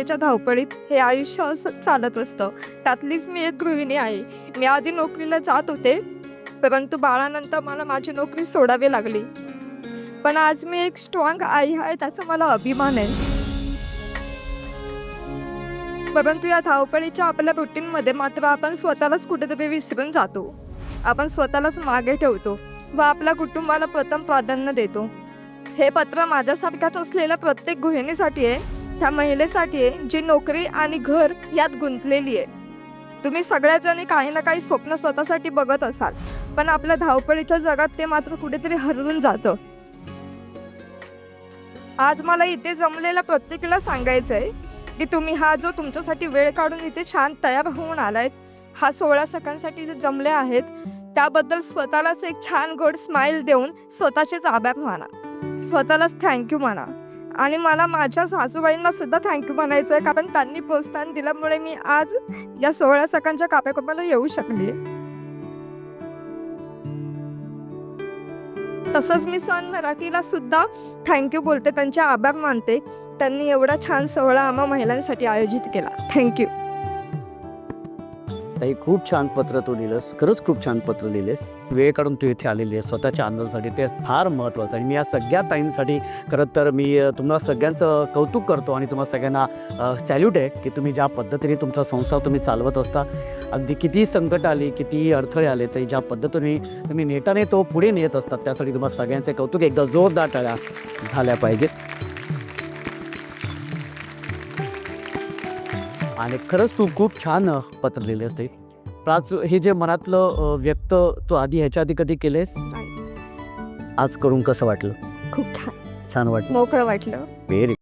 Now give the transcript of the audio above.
त्याच्या धावपळीत हे आयुष्य असं चालत असतं. त्यातलीच मी एक गृहिणी आहे. मी आधी नोकरीला जात होते, परंतु बाळानंतर मला माझी नोकरी सोडावी लागली. पण आज मी एक स्ट्रॉंग आई आहे, त्याचा मला अभिमान आहे. परंतु या धावपळीच्या आपल्या रुटीनमध्ये मात्र आपण स्वतःलाच कुठेतरी विसरून जातो. आपण स्वतःलाच मागे ठेवतो व आपल्या कुटुंबाला प्रथम प्राधान्य देतो. हे पत्र माझ्यासारख्याच असलेल्या प्रत्येक गृहिणीसाठी आहे, त्या महिलेसाठी आहे जी नोकरी आणि घर यात गुंतलेली आहे. तुम्ही सगळ्याजणी काही ना काही स्वप्न स्वतःसाठी बघत असाल, पण आपल्या धावपळीच्या जगात ते मात्र कुठेतरी हरवून जातं. आज मला इथे जमलेल्या प्रत्येकाला सांगायचं आहे की तुम्ही हा जो तुमच्यासाठी वेळ काढून इथे छान तयार होऊन आलायत, हा 16 सेकंदसाठी जे जमले आहेत, त्याबद्दल स्वतःलाच एक छान गोड स्माईल देऊन स्वतःचेच आभार माना, स्वतःलाच थँक्यू म्हणा. आणि मला माझ्या सासूबाईंना सुद्धा थँक्यू म्हणायचं आहे, कारण त्यांनी प्रोत्साहन दिल्यामुळे मी आज या 16 सेकंदच्या कार्यक्रमाला येऊ शकली. तसंच मी सन मराठीला सुद्धा थँक्यू बोलते, त्यांचे आभार मानते. त्यांनी एवढा छान सोहळा आम्हा महिलांसाठी आयोजित केला. थँक्यू. ताई, खूप छान पत्र तू लिहिलंस, खरंच खूप छान पत्र लिहिलेस. वेळ काढून तू इथे आलेली आहे स्वतःच्या आनंदासाठी, ते फार महत्त्वाचं आहे. मी या सगळ्या ताईंसाठी खरं तर मी तुम्हाला सगळ्यांचं कौतुक करतो आणि तुम्हाला सगळ्यांना सॅल्यूट आहे की तुम्ही ज्या पद्धतीने तुमचा संसार तुम्ही चालवत असता. अगदी किती संकट आली, किती अडथळे आले, तरी ज्या पद्धतीने तुम्ही नेटाने तो पुढे नेत असतात, त्यासाठी तुम्हाला सगळ्यांचे कौतुक. एकदा जोरदार टाळ्या झाल्या पाहिजेत. आणि खरंच तू खूप छान पत्र लिहिले असते. प्राच, हे जे मनातलं व्यक्त तू ह्याच्या आधी कधी केलेस? आज करून कसं वाटलं? खूप छान, छान वाटलं, मोकळं वाटलं. व्हेरी